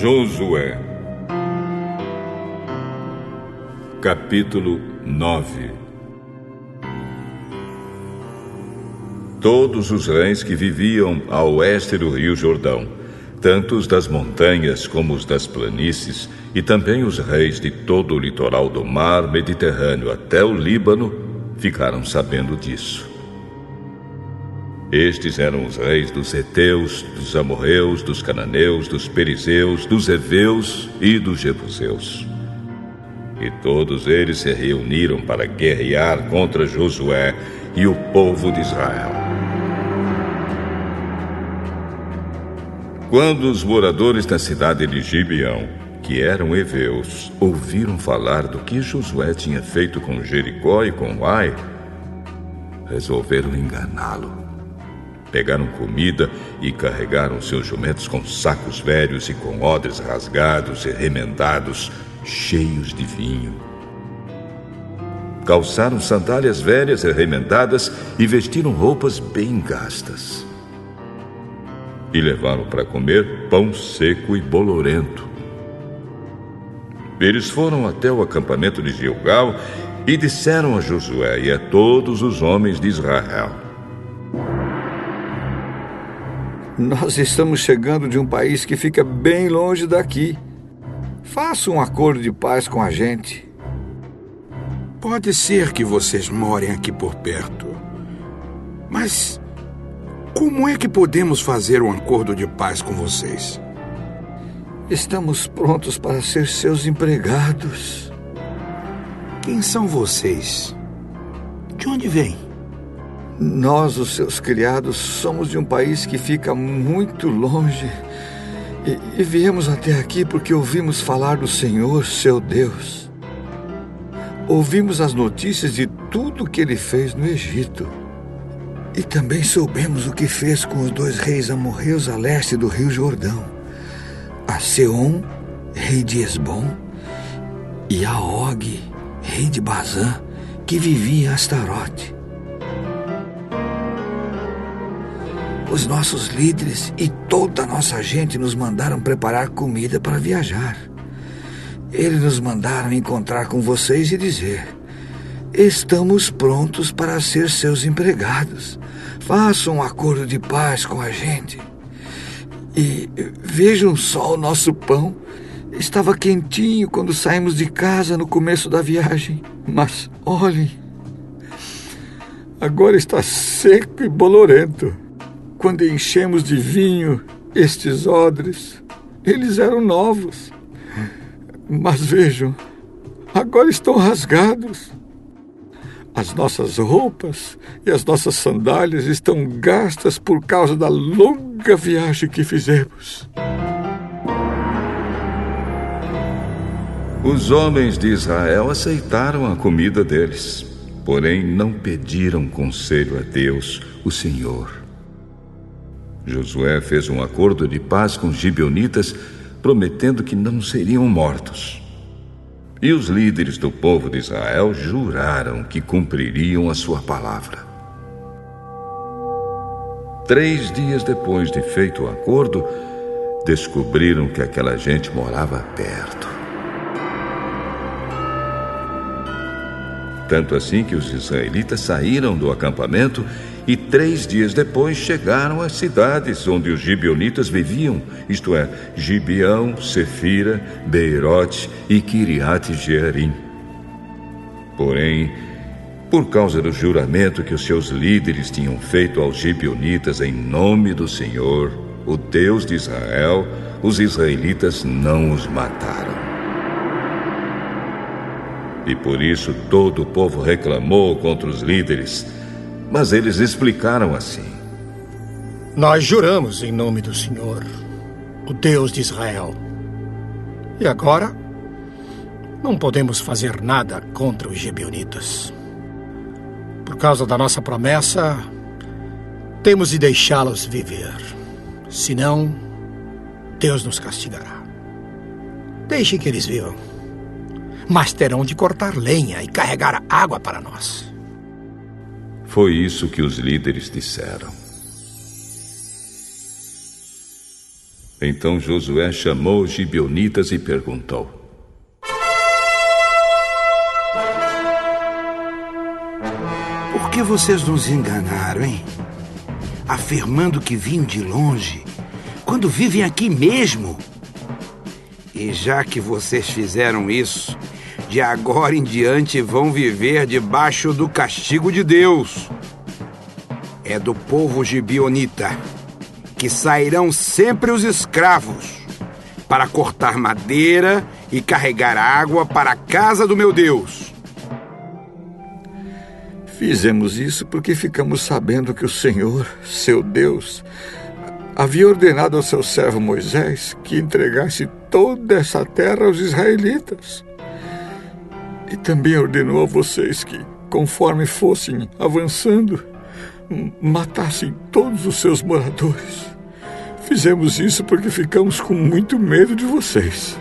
Josué, capítulo 9. Todos os reis que viviam a oeste do rio Jordão, tanto os das montanhas como os das planícies, e também os reis de todo o litoral do mar Mediterrâneo até o Líbano, ficaram sabendo disso. Estes eram os reis dos heteus, dos amorreus, dos cananeus, dos perizeus, dos heveus e dos jebuseus. E todos eles se reuniram para guerrear contra Josué e o povo de Israel. Quando os moradores da cidade de Gibeão, que eram heveus, ouviram falar do que Josué tinha feito com Jericó e com Ai, resolveram enganá-lo. Pegaram comida e carregaram seus jumentos com sacos velhos e com odres rasgados e remendados, cheios de vinho. Calçaram sandálias velhas e remendadas e vestiram roupas bem gastas. E levaram para comer pão seco e bolorento. Eles foram até o acampamento de Gilgal e disseram a Josué e a todos os homens de Israel: Nós estamos chegando de um país que fica bem longe daqui. Faça um acordo de paz com a gente. Pode ser que vocês morem aqui por perto. Mas como é que podemos fazer um acordo de paz com vocês? Estamos prontos para ser seus empregados. Quem são vocês? De onde vêm? Nós, os seus criados, somos de um país que fica muito longe e viemos até aqui porque ouvimos falar do Senhor, seu Deus. Ouvimos as notícias de tudo que ele fez no Egito. E também soubemos o que fez com os 2 reis amorreus a leste do rio Jordão, a Seom, rei de Esbom, e a Og, rei de Bazã, que vivia em Astarote. Os nossos líderes e toda a nossa gente nos mandaram preparar comida para viajar. Eles nos mandaram encontrar com vocês e dizer: estamos prontos para ser seus empregados. Façam um acordo de paz com a gente. E vejam só o nosso pão. Estava quentinho quando saímos de casa no começo da viagem. Mas olhem, agora está seco e bolorento. Quando enchemos de vinho estes odres, eles eram novos. Mas vejam, agora estão rasgados. As nossas roupas e as nossas sandálias estão gastas por causa da longa viagem que fizemos. Os homens de Israel aceitaram a comida deles, porém não pediram conselho a Deus, o Senhor. Josué fez um acordo de paz com os gibeonitas, prometendo que não seriam mortos. E os líderes do povo de Israel juraram que cumpririam a sua palavra. 3 dias depois de feito o acordo, descobriram que aquela gente morava perto. Tanto assim que os israelitas saíram do acampamento e 3 dias depois chegaram às cidades onde os gibeonitas viviam, isto é, Gibeão, Sefira, Beerote e Kiriat Jearim. Porém, por causa do juramento que os seus líderes tinham feito aos gibeonitas em nome do Senhor, o Deus de Israel, os israelitas não os mataram. E por isso todo o povo reclamou contra os líderes. Mas eles explicaram assim: nós juramos em nome do Senhor, o Deus de Israel. E agora, não podemos fazer nada contra os gibeonitas. Por causa da nossa promessa, temos de deixá-los viver. Senão, Deus nos castigará. Deixem que eles vivam, mas terão de cortar lenha e carregar água para nós. Foi isso que os líderes disseram. Então Josué chamou os gibeonitas e perguntou: Por que vocês nos enganaram, hein? Afirmando que vinham de longe, quando vivem aqui mesmo. E já que vocês fizeram isso, de agora em diante vão viver debaixo do castigo de Deus. É do povo gibeonita que sairão sempre os escravos para cortar madeira e carregar água para a casa do meu Deus. Fizemos isso porque ficamos sabendo que o Senhor, seu Deus, havia ordenado ao seu servo Moisés que entregasse toda essa terra aos israelitas. E também ordenou a vocês que, conforme fossem avançando, matassem todos os seus moradores. Fizemos isso porque ficamos com muito medo de vocês.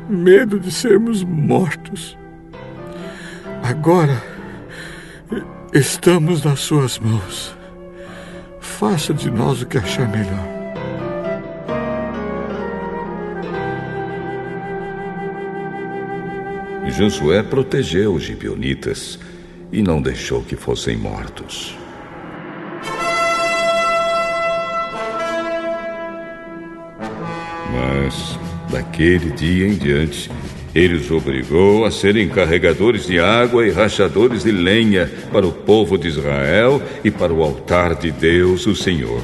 Medo de sermos mortos. Agora, estamos nas suas mãos. Faça de nós o que achar melhor. Josué protegeu os gibeonitas e não deixou que fossem mortos. Mas, daquele dia em diante, ele os obrigou a serem carregadores de água e rachadores de lenha para o povo de Israel e para o altar de Deus, o Senhor.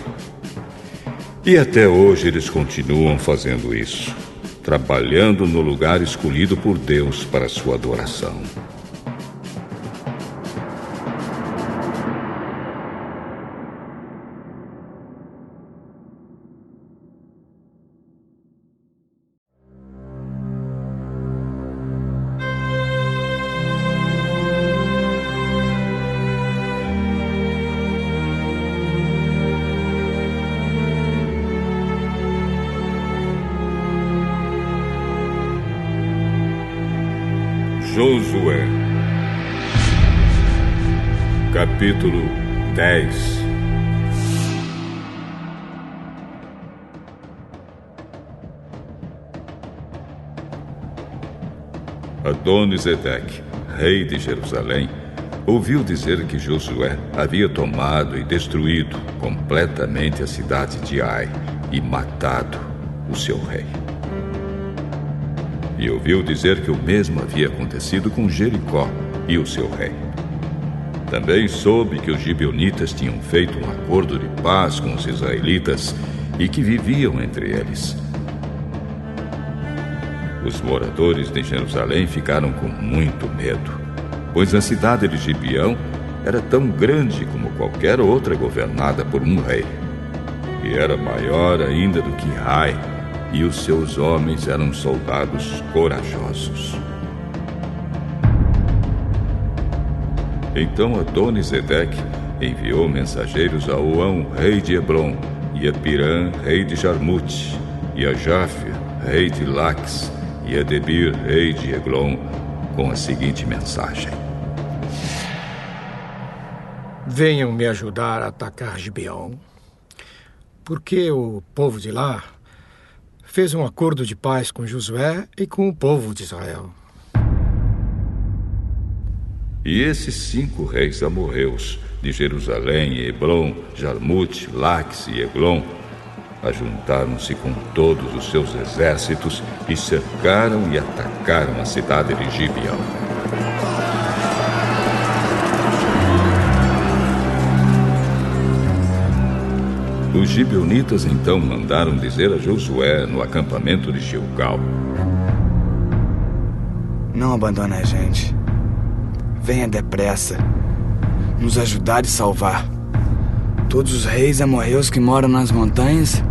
E até hoje eles continuam fazendo isso, trabalhando no lugar escolhido por Deus para sua adoração. Josué, capítulo 10. Adoni-Zedeque, rei de Jerusalém, ouviu dizer que Josué havia tomado e destruído completamente a cidade de Ai e matado o seu rei. E ouviu dizer que o mesmo havia acontecido com Jericó e o seu rei. Também soube que os gibeonitas tinham feito um acordo de paz com os israelitas e que viviam entre eles. Os moradores de Jerusalém ficaram com muito medo, pois a cidade de Gibeão era tão grande como qualquer outra governada por um rei. E era maior ainda do que Ai, e os seus homens eram soldados corajosos. Então Adoni-Zedeque enviou mensageiros a Oão, rei de Hebrom, e a Pirã, rei de Jarmute, e a Jáfia, rei de Laques, e a Debir, rei de Eglon, com a seguinte mensagem: Venham me ajudar a atacar Gibeão, porque o povo de lá fez um acordo de paz com Josué e com o povo de Israel. E esses 5 reis amorreus de Jerusalém, Hebrom, Jarmute, Laques e Eglon ajuntaram-se com todos os seus exércitos e cercaram e atacaram a cidade de Gibeão. Os gibeonitas então mandaram dizer a Josué no acampamento de Gilgal: Não abandone a gente. Venha depressa nos ajudar e salvar. Todos os reis amorreus que moram nas montanhas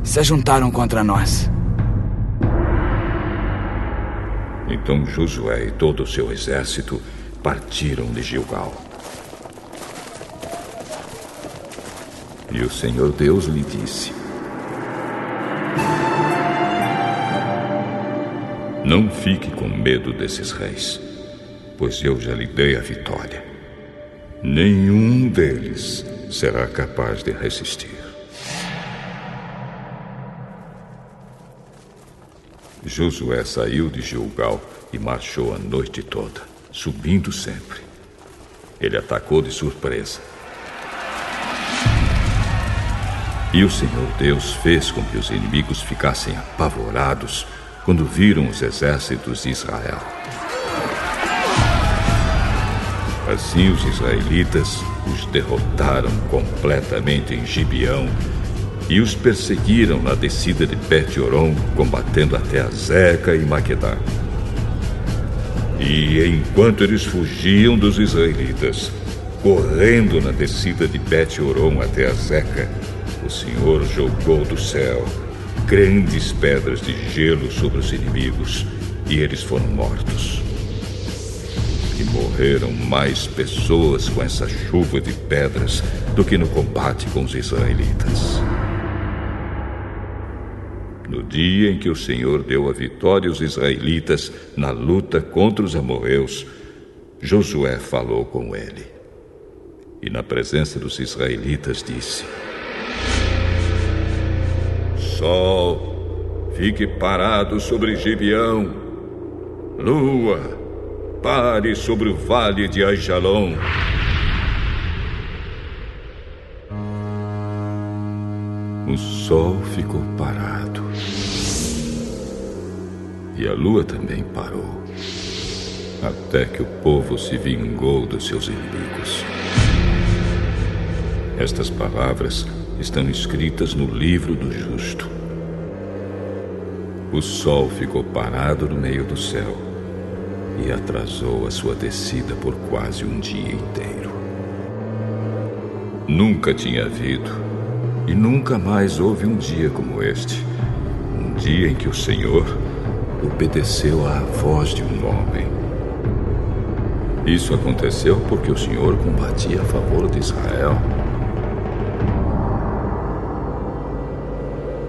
se ajuntaram contra nós. Então Josué e todo o seu exército partiram de Gilgal. E o Senhor Deus lhe disse: Não fique com medo desses reis, pois eu já lhe dei a vitória. Nenhum deles será capaz de resistir. Josué saiu de Gilgal e marchou a noite toda, subindo sempre. Ele atacou de surpresa. E o Senhor Deus fez com que os inimigos ficassem apavorados quando viram os exércitos de Israel. Assim os israelitas os derrotaram completamente em Gibeão e os perseguiram na descida de Bet-Horon, combatendo até Azeca e Maquedá. E enquanto eles fugiam dos israelitas, correndo na descida de Bet-Horon até Azeca, o Senhor jogou do céu grandes pedras de gelo sobre os inimigos, e eles foram mortos. E morreram mais pessoas com essa chuva de pedras do que no combate com os israelitas. No dia em que o Senhor deu a vitória aos israelitas na luta contra os amorreus, Josué falou com ele. E na presença dos israelitas disse: Sol, fique parado sobre Gibeão. Lua, pare sobre o vale de Aijalon. O sol ficou parado. E a lua também parou, até que o povo se vingou dos seus inimigos. Estas palavras estão escritas no livro do justo. O sol ficou parado no meio do céu e atrasou a sua descida por quase um dia inteiro. Nunca tinha havido e nunca mais houve um dia como este, um dia em que o Senhor obedeceu à voz de um homem. Isso aconteceu porque o Senhor combatia a favor de Israel.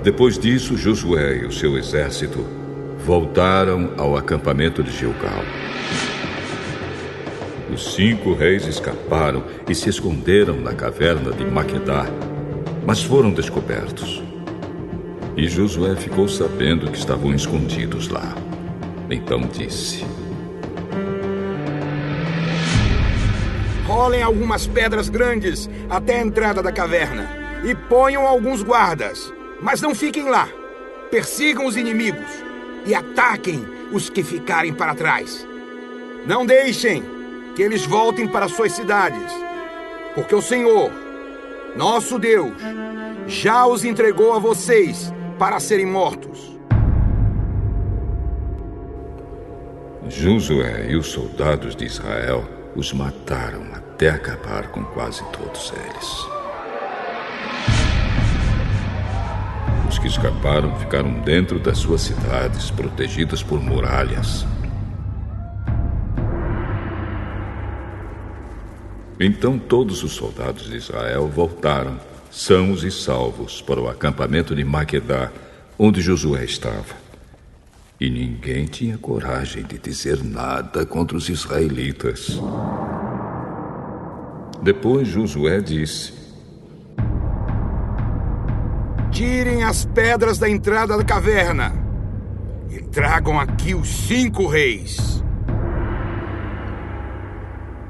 Depois disso, Josué e o seu exército voltaram ao acampamento de Gilgal. Os 5 reis escaparam e se esconderam na caverna de Maquedá, mas foram descobertos. E Josué ficou sabendo que estavam escondidos lá. Então disse: Rolem algumas pedras grandes até a entrada da caverna e ponham alguns guardas. Mas não fiquem lá. Persigam os inimigos e ataquem os que ficarem para trás. Não deixem que eles voltem para suas cidades, porque o Senhor, nosso Deus, já os entregou a vocês para serem mortos. Josué e os soldados de Israel os mataram até acabar com quase todos eles. Os que escaparam ficaram dentro das suas cidades, protegidas por muralhas. Então todos os soldados de Israel voltaram, sãos e salvos, para o acampamento de Maquedá, onde Josué estava. E ninguém tinha coragem de dizer nada contra os israelitas. Depois Josué disse: Tirem as pedras da entrada da caverna e tragam aqui os 5 reis.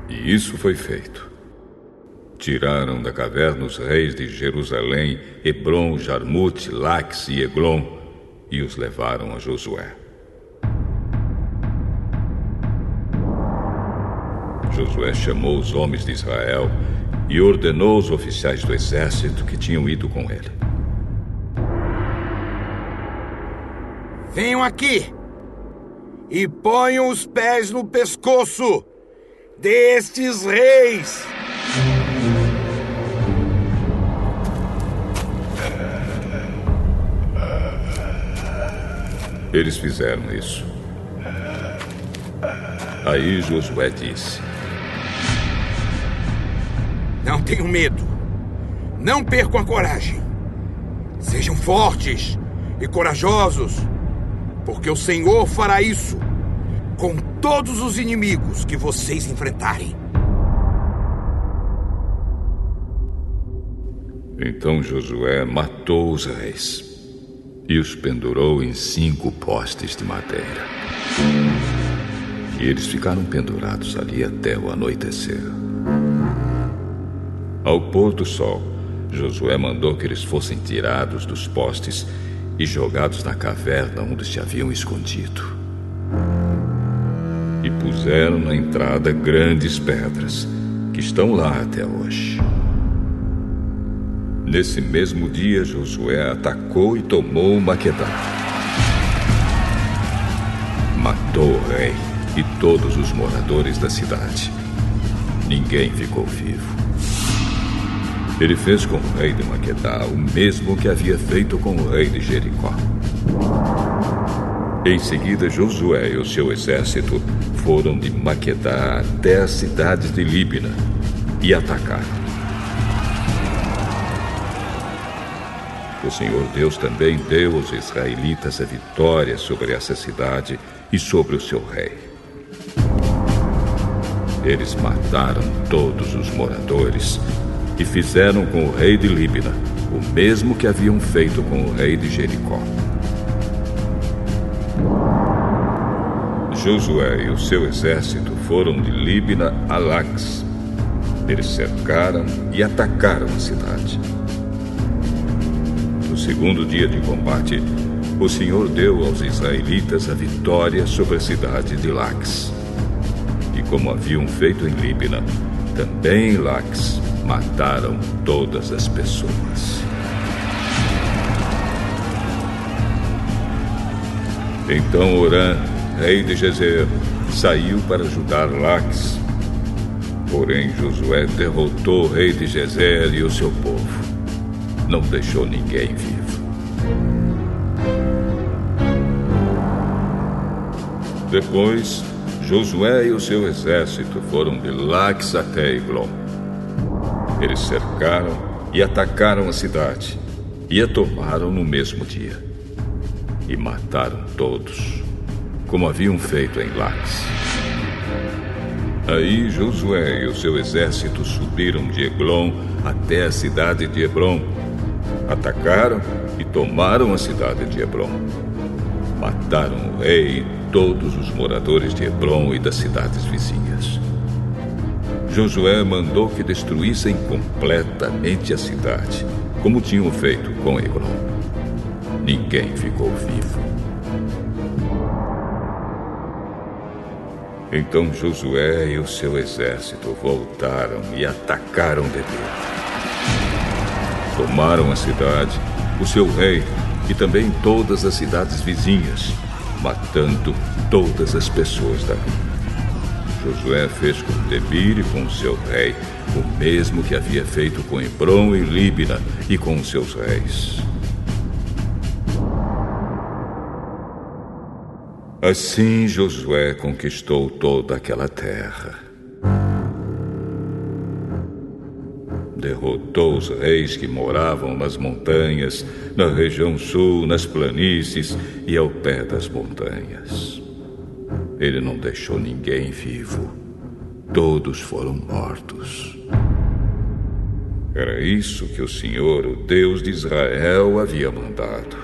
E isso foi feito. Tiraram da caverna os reis de Jerusalém, Hebron, Jarmute, Lax e Eglon, e os levaram a Josué. Josué chamou os homens de Israel e ordenou aos oficiais do exército que tinham ido com ele: Venham aqui e ponham os pés no pescoço destes reis. Eles fizeram isso. Aí Josué disse: Não tenham medo. Não percam a coragem. Sejam fortes e corajosos, porque o Senhor fará isso com todos os inimigos que vocês enfrentarem. Então Josué matou os reis e os pendurou em 5 postes de madeira. E eles ficaram pendurados ali até o anoitecer. Ao pôr do sol, Josué mandou que eles fossem tirados dos postes e jogados na caverna onde se haviam escondido. E puseram na entrada grandes pedras, que estão lá até hoje. Nesse mesmo dia, Josué atacou e tomou Maquedá. Matou o rei e todos os moradores da cidade. Ninguém ficou vivo. Ele fez com o rei de Maquedá o mesmo que havia feito com o rei de Jericó. Em seguida, Josué e o seu exército foram de Maquedá até as cidades de Líbina e atacaram. O Senhor Deus também deu aos israelitas a vitória sobre essa cidade e sobre o seu rei. Eles mataram todos os moradores e fizeram com o rei de Líbina o mesmo que haviam feito com o rei de Jericó. Josué e o seu exército foram de Líbina a Laques. Eles cercaram e atacaram a cidade. No segundo dia de combate, o Senhor deu aos israelitas a vitória sobre a cidade de Laques. E como haviam feito em Líbina, também em Laques mataram todas as pessoas. Então Orã, rei de Gezer, saiu para ajudar Laques. Porém, Josué derrotou o rei de Gezer e o seu povo. Não deixou ninguém vivo. Depois, Josué e o seu exército foram de Laques até Eglon. Eles cercaram e atacaram a cidade, e a tomaram no mesmo dia. E mataram todos, como haviam feito em Laques. Aí Josué e o seu exército subiram de Eglon até a cidade de Hebrom. Atacaram e tomaram a cidade de Hebrom. Mataram o rei e todos os moradores de Hebrom e das cidades vizinhas. Josué mandou que destruíssem completamente a cidade, como tinham feito com Eglon. Ninguém ficou vivo. Então Josué e o seu exército voltaram e atacaram Debir. Tomaram a cidade, o seu rei e também todas as cidades vizinhas, matando todas as pessoas dali. Josué fez com Debir e com seu rei o mesmo que havia feito com Hebrom e Líbina e com seus reis. Assim Josué conquistou toda aquela terra. Derrotou os reis que moravam nas montanhas, na região sul, nas planícies e ao pé das montanhas. Ele não deixou ninguém vivo. Todos foram mortos. Era isso que o Senhor, o Deus de Israel, havia mandado.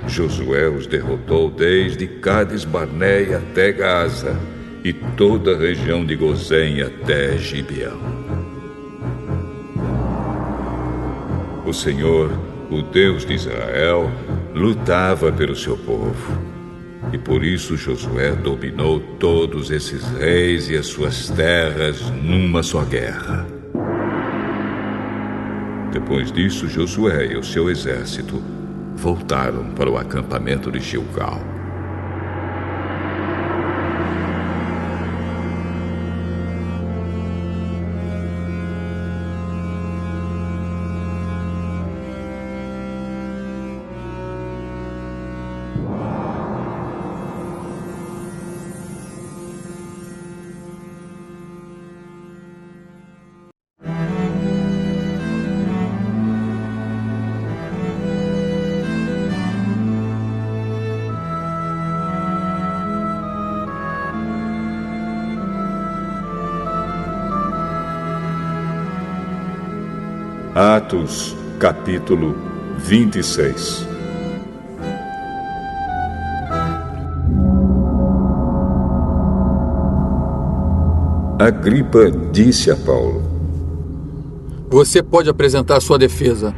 Josué os derrotou desde Cades Barneia até Gaza e toda a região de Gozém até Gibeão. O Senhor, o Deus de Israel, lutava pelo seu povo. E por isso Josué dominou todos esses reis e as suas terras numa só guerra. Depois disso, Josué e o seu exército voltaram para o acampamento de Gilgal. Atos, capítulo 26. Agripa disse a Paulo: Você pode apresentar sua defesa.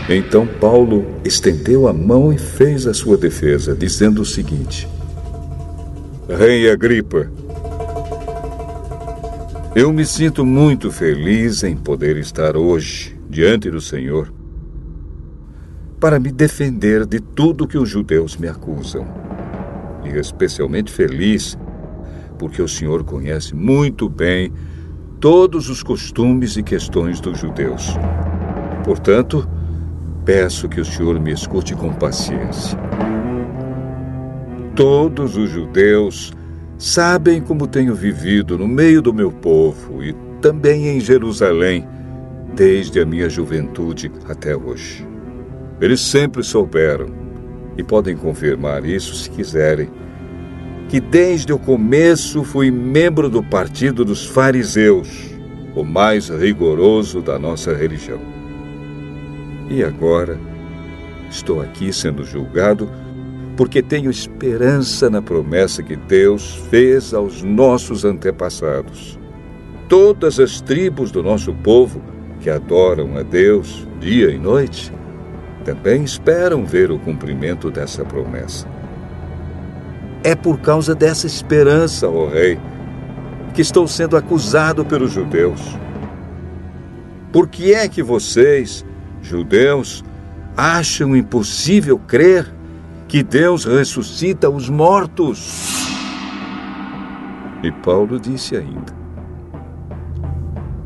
Então Paulo estendeu a mão e fez a sua defesa, dizendo o seguinte: Rei Agripa, eu me sinto muito feliz em poder estar hoje diante do Senhor para me defender de tudo que os judeus me acusam. E especialmente feliz porque o Senhor conhece muito bem todos os costumes e questões dos judeus. Portanto, peço que o Senhor me escute com paciência. Todos os judeus sabem como tenho vivido no meio do meu povo e também em Jerusalém, desde a minha juventude até hoje. Eles sempre souberam, e podem confirmar isso se quiserem, que desde o começo fui membro do partido dos fariseus, o mais rigoroso da nossa religião. E agora estou aqui sendo julgado porque tenho esperança na promessa que Deus fez aos nossos antepassados. Todas as tribos do nosso povo que adoram a Deus dia e noite também esperam ver o cumprimento dessa promessa. É por causa dessa esperança, ó Rei, que estou sendo acusado pelos judeus. Por que é que vocês, judeus, acham impossível crer que Deus ressuscita os mortos? E Paulo disse ainda: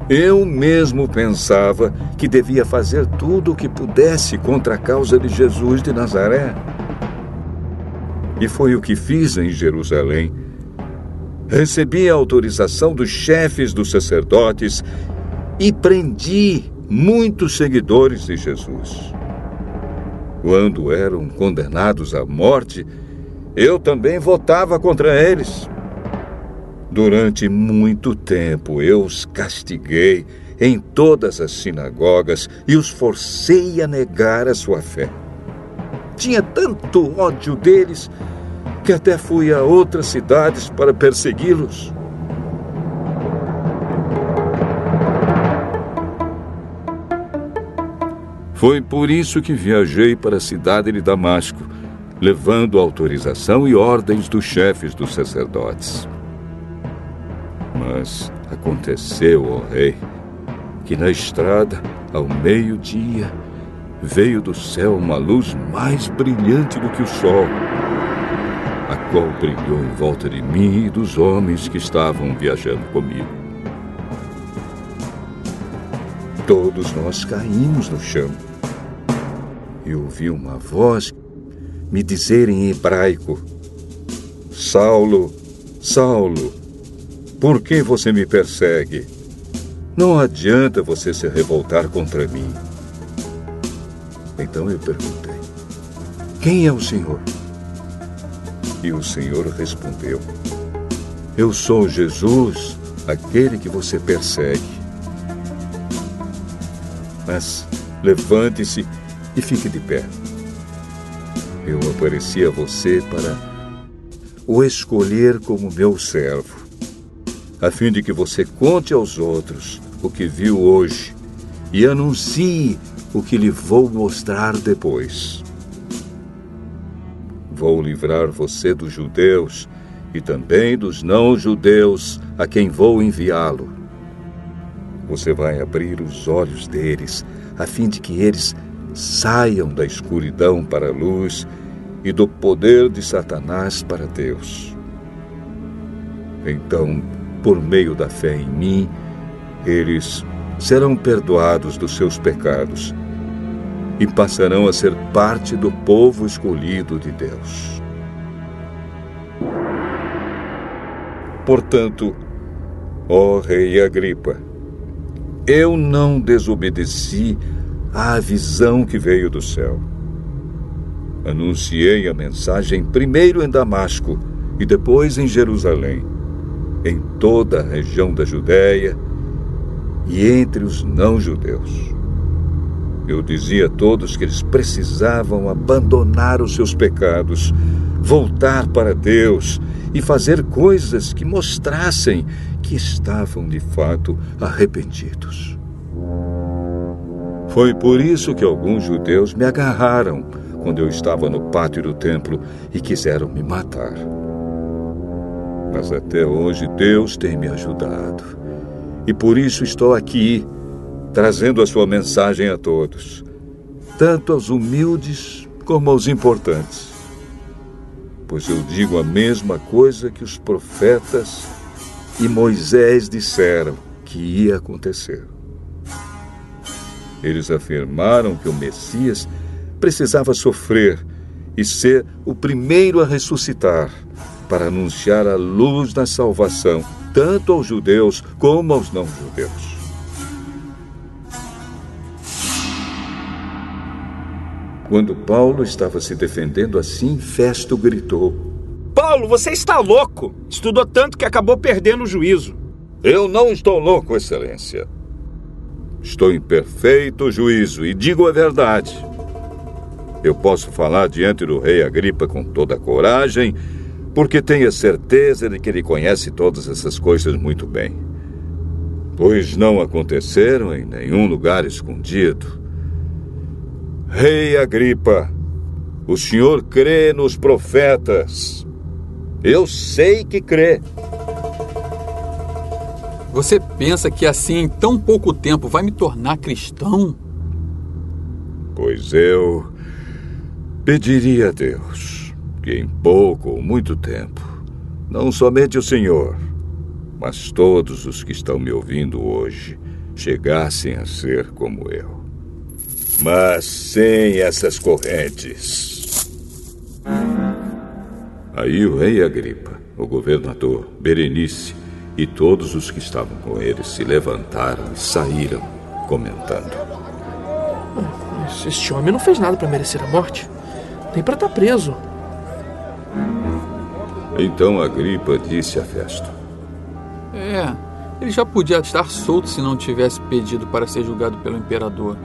Eu mesmo pensava que devia fazer tudo o que pudesse contra a causa de Jesus de Nazaré. E foi o que fiz em Jerusalém. Recebi a autorização dos chefes dos sacerdotes e prendi muitos seguidores de Jesus. Quando eram condenados à morte, eu também votava contra eles. Durante muito tempo eu os castiguei em todas as sinagogas e os forcei a negar a sua fé. Tinha tanto ódio deles que até fui a outras cidades para persegui-los. Foi por isso que viajei para a cidade de Damasco, levando autorização e ordens dos chefes dos sacerdotes. Mas aconteceu, ó Rei, que na estrada, ao meio-dia, veio do céu uma luz mais brilhante do que o sol, a qual brilhou em volta de mim e dos homens que estavam viajando comigo. Todos nós caímos no chão e ouvi uma voz me dizer em hebraico: Saulo, Saulo, por que você me persegue? Não adianta você se revoltar contra mim. Então eu perguntei: Quem é o Senhor? E o Senhor respondeu: Eu sou Jesus, aquele que você persegue. Mas levante-se e fique de pé. Eu apareci a você para o escolher como meu servo, a fim de que você conte aos outros o que viu hoje e anuncie o que lhe vou mostrar depois. Vou livrar você dos judeus e também dos não-judeus a quem vou enviá-lo. Você vai abrir os olhos deles, a fim de que eles saiam da escuridão para a luz e do poder de Satanás para Deus. Então, por meio da fé em mim, eles serão perdoados dos seus pecados e passarão a ser parte do povo escolhido de Deus. Portanto, ó Rei Agripa, eu não desobedeci à visão que veio do céu. Anunciei a mensagem primeiro em Damasco e depois em Jerusalém, em toda a região da Judéia e entre os não-judeus. Eu dizia a todos que eles precisavam abandonar os seus pecados, voltar para Deus e fazer coisas que mostrassem que estavam de fato arrependidos. Foi por isso que alguns judeus me agarraram quando eu estava no pátio do templo e quiseram me matar. Mas até hoje Deus tem me ajudado. E por isso estou aqui, trazendo a sua mensagem a todos, tanto aos humildes como aos importantes. Pois eu digo a mesma coisa que os profetas e Moisés disseram que ia acontecer. Eles afirmaram que o Messias precisava sofrer e ser o primeiro a ressuscitar, para anunciar a luz da salvação, tanto aos judeus como aos não-judeus. Quando Paulo estava se defendendo assim, Festo gritou: Paulo, você está louco! Estudou tanto que acabou perdendo o juízo. Eu não estou louco, Excelência. Estou em perfeito juízo e digo a verdade. Eu posso falar diante do rei Agripa com toda a coragem, porque tenho a certeza de que ele conhece todas essas coisas muito bem. Pois não aconteceram em nenhum lugar escondido. Rei Agripa, o senhor crê nos profetas. Eu sei que crê. Você pensa que assim, em tão pouco tempo, vai me tornar cristão? Pois eu pediria a Deus que em pouco ou muito tempo, não somente o senhor, mas todos os que estão me ouvindo hoje, chegassem a ser como eu. Mas sem essas correntes. Aí o rei Agripa, o governador, Berenice e todos os que estavam com ele se levantaram e saíram, comentando: Mas este homem não fez nada para merecer a morte, nem para estar preso. Então Agripa disse a Festo: ele já podia estar solto se não tivesse pedido para ser julgado pelo imperador.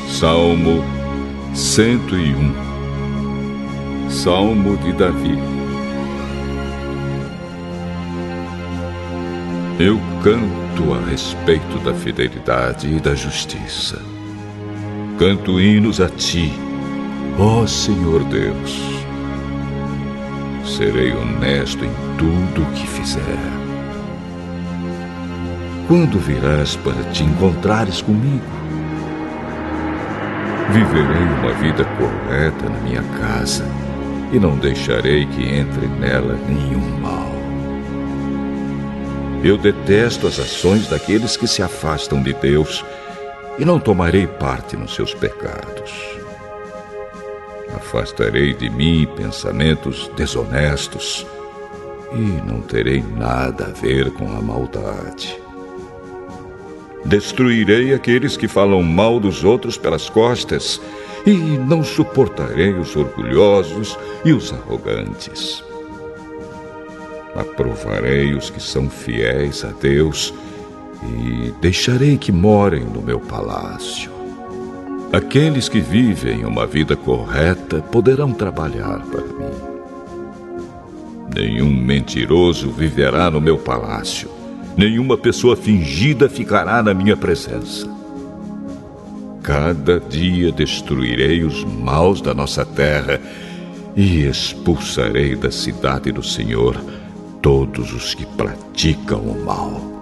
Salmo 101. Salmo de Davi. Eu canto a respeito da fidelidade e da justiça. Canto hinos a ti, ó Senhor Deus. Serei honesto em tudo o que fizer. Quando virás para te encontrares comigo? Viverei uma vida correta na minha casa e não deixarei que entre nela nenhum mal. Eu detesto as ações daqueles que se afastam de Deus e não tomarei parte nos seus pecados. Afastarei de mim pensamentos desonestos e não terei nada a ver com a maldade. Destruirei aqueles que falam mal dos outros pelas costas e não suportarei os orgulhosos e os arrogantes. Aprovarei os que são fiéis a Deus e deixarei que morem no meu palácio. Aqueles que vivem uma vida correta poderão trabalhar para mim. Nenhum mentiroso viverá no meu palácio. Nenhuma pessoa fingida ficará na minha presença. Cada dia destruirei os maus da nossa terra e expulsarei da cidade do Senhor todos os que praticam o mal.